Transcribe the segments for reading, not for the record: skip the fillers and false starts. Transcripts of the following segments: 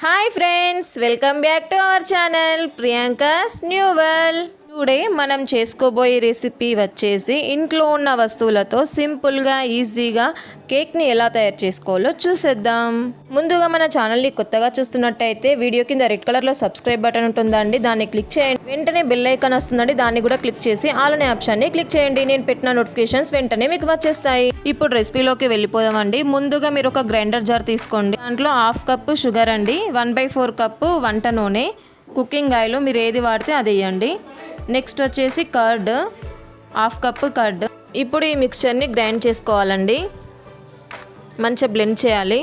Hi friends, welcome back to our channel Priyanka's new world. Today మనం చేసుకోబోయే recipe వచ్చేసి ఇంట్లో ఉన్న వస్తువులతో సింపుల్గా ఈజీగా కేక్ని ఎలా తయారు చేసుకోవాలో చూసేద్దాం. ముందుగా మన ఛానల్ని కొత్తగా చూస్తున్నట్టయితే వీడియో కింద రెడ్ కలర్లో సబ్స్క్రైబ్ బటన్ ఉంటుందండి, దాన్ని క్లిక్ చేయండి. వెంటనే బెల్ ఐకాన్ వస్తుందండి, దాన్ని కూడా క్లిక్ చేసి ఆల్ అనే ఆప్షన్ని క్లిక్ చేయండి. నేను పెట్టిన నోటిఫికేషన్స్ వెంటనే మీకు వచ్చేస్తాయి. ఇప్పుడు రెసిపీలోకి వెళ్ళిపోదామండి. ముందుగా మీరు ఒక గ్రైండర్ జార్ తీసుకోండి. దాంట్లో 1/2 కప్పు షుగర్ అండి, 1/4 కప్పు వంట నూనె, కుకింగ్ ఆయిల్ మీరు ఏది వాడితే అది వేయండి. నెక్స్ట్ వచ్చేసి కర్డ్, 1/2 కప్పు కర్డ్. ఇప్పుడు ఈ మిక్స్చర్ని గ్రైండ్ చేసుకోవాలండి, మంచిగా బ్లెండ్ చేయాలి.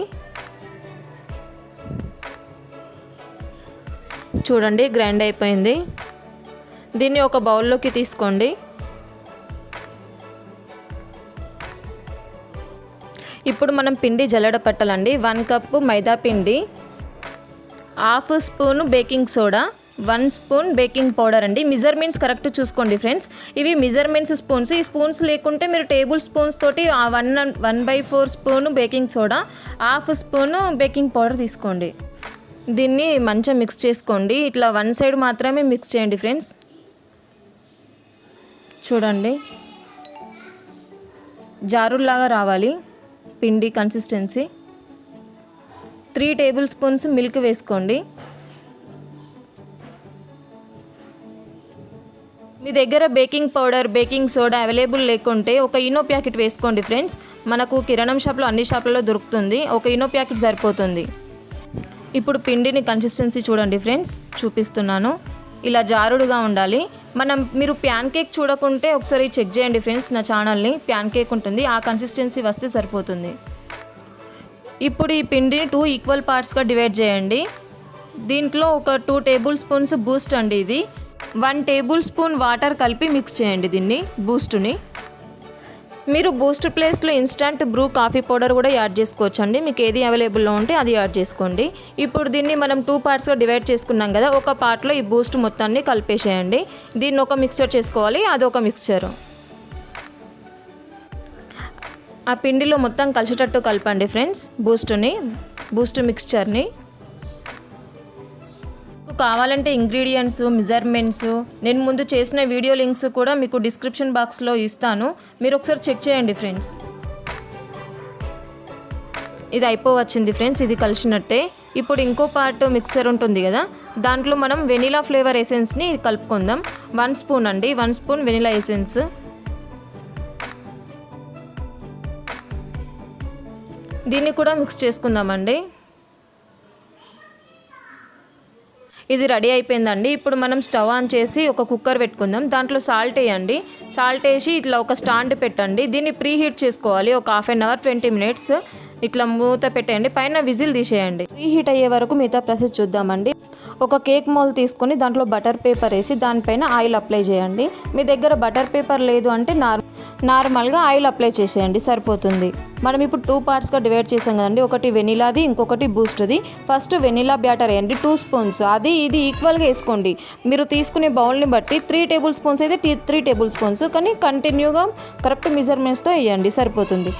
చూడండి గ్రైండ్ అయిపోయింది. దీన్ని ఒక బౌల్లోకి తీసుకోండి. ఇప్పుడు మనం పిండి జల్లెడ పట్టాలండి. 1 కప్పు మైదా పిండి, 1/2 spoon baking soda, 1 spoon baking powder అండి. మెజర్మెంట్స్ కరెక్ట్ చూసుకోండి ఫ్రెండ్స్, ఇవి మెజర్మెంట్స్ స్పూన్స్. ఈ స్పూన్స్ లేకుంటే మీరు టేబుల్ స్పూన్స్ తోటి 1/4 spoon baking soda, 1/2 spoon baking powder తీసుకోండి. దీన్ని మంచిగా మిక్స్ చేసుకోండి. ఇట్లా వన్ సైడ్ మాత్రమే మిక్స్ చేయండి ఫ్రెండ్స్. చూడండి జారులాగా రావాలి పిండి కన్సిస్టెన్సీ. 3 టేబుల్ స్పూన్స్ మిల్క్ వేసుకోండి. మీ దగ్గర baking powder baking soda available లేకుంటే ఒక ఇనో ప్యాకెట్ వేసుకోండి ఫ్రెండ్స్. మనకు కిరాణం షాప్లో అన్ని షాప్లలో దొరుకుతుంది, ఒక ఇనో ప్యాకెట్ సరిపోతుంది. ఇప్పుడు పిండిని కన్సిస్టెన్సీ చూడండి ఫ్రెండ్స్, చూపిస్తున్నాను. ఇలా జారుడుగా ఉండాలి. మీరు ప్యాన్ కేక్ చూడకుంటే ఒకసారి చెక్ చేయండి ఫ్రెండ్స్, నా ఛానల్ని ప్యాన్ కేక్ ఉంటుంది, ఆ కన్సిస్టెన్సీ వస్తే సరిపోతుంది. ఇప్పుడు ఈ పిండిని 2 ఈక్వల్ పార్ట్స్గా డివైడ్ చేయండి. దీంట్లో ఒక 2 టేబుల్ స్పూన్స్ బూస్ట్ అండి, ఇది 1 టేబుల్ స్పూన్ వాటర్ కలిపి మిక్స్ చేయండి దీన్ని బూస్ట్ని. మీరు బూస్ట్ ప్లేస్లో ఇన్స్టంట్ బ్రూ కాఫీ పౌడర్ కూడా యాడ్ చేసుకోవచ్చు అండి, మీకు ఏది అవైలబుల్లో ఉంటే అది యాడ్ చేసుకోండి. ఇప్పుడు దీన్ని మనం 2 పార్ట్స్గా డివైడ్ చేసుకున్నాం కదా, ఒక పార్ట్లో ఈ బూస్ట్ మొత్తాన్ని కలిపేసేయండి. దీన్ని ఒక మిక్స్చర్ చేసుకోవాలి, అదొక మిక్స్చర్. ఆ పిండిలో మొత్తం కలిసేటట్టు కలపండి ఫ్రెండ్స్ బూస్ట్ మిక్స్చర్ని. కావాలంటే ఇంగ్రీడియంట్స్ మెజర్మెంట్స్ నేను ముందు చేసిన వీడియో లింక్స్ కూడా మీకు డిస్క్రిప్షన్ బాక్స్లో ఇస్తాను, మీరు ఒకసారి చెక్ చేయండి ఫ్రెండ్స్. ఇది అయిపోవచ్చింది ఫ్రెండ్స్, ఇది కలిసినట్టే. ఇప్పుడు ఇంకో పార్ట్ మిక్స్చర్ ఉంటుంది కదా, దాంట్లో మనం వెనిలా ఫ్లేవర్ ఎసెన్స్ని కలుపుకుందాం. 1 స్పూన్ అండి, 1 స్పూన్ వెనిలా ఎసెన్స్. దీన్ని కూడా మిక్స్ చేసుకుందామండి. ఇది రెడీ అయిపోయిందండి. ఇప్పుడు మనం స్టవ్ ఆన్ చేసి ఒక కుక్కర్ పెట్టుకుందాం. దాంట్లో సాల్ట్ వేయండి. సాల్ట్ వేసి ఇట్లా ఒక స్టాండ్ పెట్టండి. దీన్ని ప్రీ హీట్ చేసుకోవాలి ఒక 1/2 అవర్ 20 మినిట్స్. ఇట్లా మూత పెట్టేయండి, పైన విజిల్ తీసేయండి. ప్రీ హీట్ అయ్యే వరకు మిగతా ప్రాసెస్ చూద్దామండి. ఒక కేక్ మౌల్డ్ తీసుకొని దాంట్లో బటర్ పేపర్ వేసి దానిపైన ఆయిల్ అప్లై చేయండి. మీ దగ్గర బటర్ పేపర్ లేదు అంటే నార్మల్గా ఆయిల్ అప్లై చేసేయండి, సరిపోతుంది. మనం ఇప్పుడు 2 పార్ట్స్గా డివైడ్ చేసాం కదండి, ఒకటి వెనిలాది ఇంకొకటి బూస్ట్ది. ఫస్ట్ వెనిలా బ్యాటర్ వేయండి 2 స్పూన్స్, అది ఇది ఈక్వల్గా వేసుకోండి. మీరు తీసుకునే బౌల్ని బట్టి 3 టేబుల్ స్పూన్స్ అయితే 3 టేబుల్ స్పూన్స్, కానీ కంటిన్యూగా కరెక్ట్ మెజర్మెంట్స్తో వేయండి, సరిపోతుంది.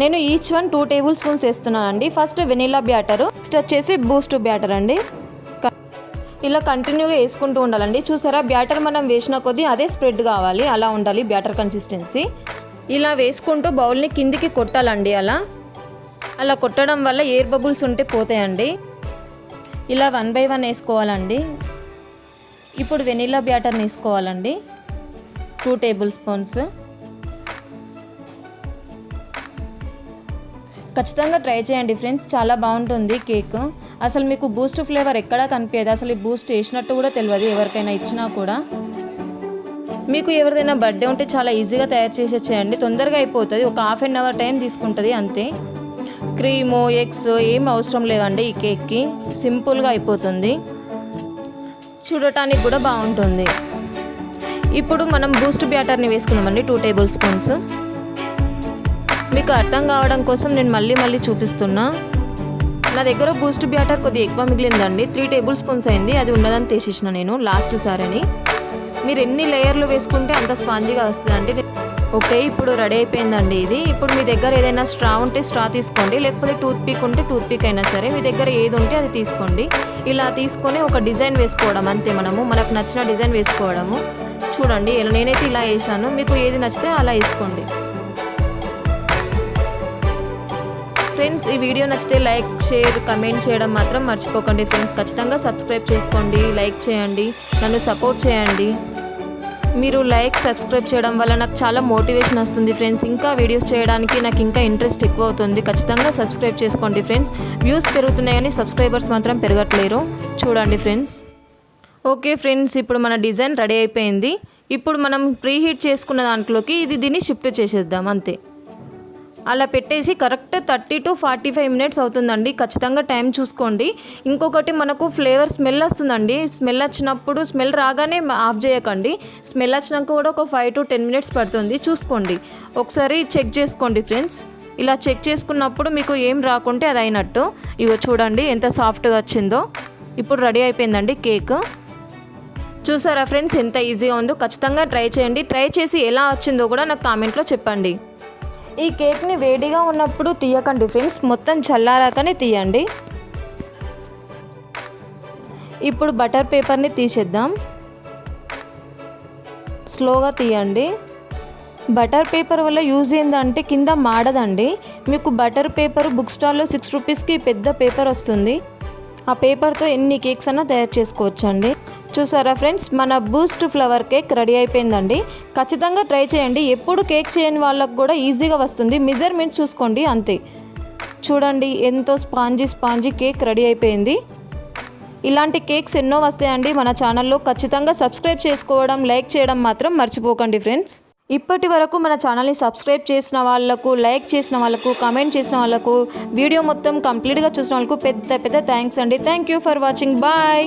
నేను ఈచ్ 2 టేబుల్ స్పూన్స్ వేస్తున్నానండి. ఫస్ట్ వెనిలా బ్యాటర్, నెక్స్ట్ వచ్చేసి బూస్ట్ బ్యాటర్ అండి. ఇలా కంటిన్యూగా వేసుకుంటూ ఉండాలండి. చూసారా బ్యాటర్ మనం వేసిన కొద్దీ అదే స్ప్రెడ్ కావాలి, అలా ఉండాలి బ్యాటర్ కన్సిస్టెన్సీ. ఇలా వేసుకుంటూ బౌల్ని కిందికి కొట్టాలండి. అలా కొట్టడం వల్ల ఎయిర్ బబుల్స్ ఉంటే పోతాయండి. ఇలా 1 బై 1 వేసుకోవాలండి. ఇప్పుడు వెనిలా బ్యాటర్ని వేసుకోవాలండి, 2 టేబుల్ స్పూన్స్. ఖచ్చితంగా ట్రై చేయండి ఫ్రెండ్స్, చాలా బాగుంటుంది కేక్. అసలు మీకు బూస్ట్ ఫ్లేవర్ ఎక్కడా కనిపించదు, అసలు ఈ బూస్ట్ వేసినట్టు కూడా తెలియదు ఎవరికైనా ఇచ్చినా కూడా. మీకు ఎవరిదైనా బర్త్డే ఉంటే చాలా ఈజీగా తయారు చేసేయండి, తొందరగా అయిపోతుంది. ఒక 1/2 అవర్ టైం తీసుకుంటుంది అంతే. క్రీము ఎగ్స్ ఏం అవసరం లేదండి ఈ కేక్కి, సింపుల్గా అయిపోతుంది, చూడటానికి కూడా బాగుంటుంది. ఇప్పుడు మనం బూస్ట్ బ్యాటర్ని వేసుకుందామండి, 2 టేబుల్ స్పూన్స్. మీకు అర్థం కావడం కోసం నేను మళ్ళీ చూపిస్తున్నా. నా దగ్గర బూస్ట్ బ్యాటర్ కొద్దిగా ఎక్కువ మిగిలిందండి, 3 టేబుల్ స్పూన్స్ అయింది, అది ఉన్నదని తీసేసిన నేను లాస్ట్ సారని. మీరు ఎన్ని లేయర్లు వేసుకుంటే అంత స్పాంజీగా వస్తుందండి. ఓకే, ఇప్పుడు రెడీ అయిపోయిందండి ఇది. ఇప్పుడు మీ దగ్గర ఏదైనా స్ట్రా ఉంటే స్ట్రా తీసుకోండి, లేకపోతే టూత్ పిక్ ఉంటే టూత్ పిక్ అయినా సరే, మీ దగ్గర ఏది ఉంటే అది తీసుకోండి. ఇలా తీసుకొని ఒక డిజైన్ వేసుకోవడం అంతే. మనకు నచ్చిన డిజైన్ వేసుకోవడము. చూడండి నేనైతే ఇలా వేసాను, మీకు ఏది నచ్చితే అలా వేసుకోండి. ఫ్రెండ్స్, ఈ వీడియో నచ్చితే లైక్, షేర్, కమెంట్ చేయడం మాత్రం మర్చిపోకండి ఫ్రెండ్స్. ఖచ్చితంగా సబ్స్క్రైబ్ చేసుకోండి, లైక్ చేయండి, నన్ను సపోర్ట్ చేయండి. మీరు లైక్, సబ్స్క్రైబ్ చేయడం వల్ల నాకు చాలా మోటివేషన్ వస్తుంది ఫ్రెండ్స్. ఇంకా వీడియోస్ చేయడానికి నాకు ఇంకా ఇంట్రెస్ట్ ఎక్కువ అవుతుంది. ఖచ్చితంగా సబ్స్క్రైబ్ చేసుకోండి ఫ్రెండ్స్. వ్యూస్ పెరుగుతున్నాయి కానీ సబ్స్క్రైబర్స్ మాత్రం పెరగట్లేరు. చూడండి ఫ్రెండ్స్. ఓకే ఫ్రెండ్స్, ఇప్పుడు మన డిజైన్ రెడీ అయిపోయింది. ఇప్పుడు మనం ప్రీహీట్ చేసుకున్న దాంట్లోకి దీన్ని షిఫ్ట్ చేసేద్దాం అంతే. అలా పెట్టేసి కరెక్ట్ 30 to 45 minutes అవుతుందండి. ఖచ్చితంగా టైం చూసుకోండి. ఇంకొకటి మనకు ఫ్లేవర్ స్మెల్ వస్తుందండి. స్మెల్ వచ్చినప్పుడు స్మెల్ రాగానే ఆఫ్ చేయకండి. స్మెల్ వచ్చినాక కూడా ఒక 5 to 10 minutes పడుతుంది, చూసుకోండి. ఒకసారి చెక్ చేసుకోండి ఫ్రెండ్స్. ఇలా చెక్ చేసుకున్నప్పుడు మీకు ఏం రాకుంటే అది అయినట్టు. ఇగో చూడండి ఎంత సాఫ్ట్గా వచ్చిందో. ఇప్పుడు రెడీ అయిపోయిందండి కేక్. చూసారా ఫ్రెండ్స్ ఎంత ఈజీగా ఉందో. ఖచ్చితంగా ట్రై చేయండి. ట్రై చేసి ఎలా వచ్చిందో కూడా నాకు కామెంట్లో చెప్పండి. ఈ కేక్ని వేడిగా ఉన్నప్పుడు తీయకండి ఫ్రెండ్స్, మొత్తం చల్లారాకనే తీయండి. ఇప్పుడు బటర్ పేపర్ని తీసేద్దాం. స్లోగా తీయండి. బటర్ పేపర్ వల్ల యూజ్ ఏంటంటే కింద మాడదండి. మీకు బటర్ పేపర్ బుక్ స్టాల్లో 6 రూపీస్కి పెద్ద పేపర్ వస్తుంది. ఆ పేపర్తో ఎన్ని కేక్స్ అన్నా తయారు చేసుకోవచ్చండి. చూసారా ఫ్రెండ్స్, మన బూస్ట్ ఫ్లవర్ కేక్ రెడీ అయిపోయిందండి. ఖచ్చితంగా ట్రై చేయండి. ఎప్పుడు కేక్ చేయని వాళ్ళకు కూడా ఈజీగా వస్తుంది. మెజర్మెంట్స్ చూసుకోండి అంతే. చూడండి ఎంతో స్పాంజీ కేక్ రెడీ అయిపోయింది. ఇలాంటి కేక్స్ ఎన్నో వస్తాయండి మన ఛానల్లో. ఖచ్చితంగా సబ్స్క్రైబ్ చేసుకోవడం, లైక్ చేయడం మాత్రం మర్చిపోకండి ఫ్రెండ్స్. ఇప్పటి వరకు మన ఛానల్ని సబ్స్క్రైబ్ చేసిన వాళ్ళకు, లైక్ చేసిన వాళ్ళకు, కామెంట్ చేసిన వాళ్ళకు, వీడియో మొత్తం కంప్లీట్గా చూసిన వాళ్ళకు పెద్ద థ్యాంక్స్ అండి. Thank you for watching. Bye.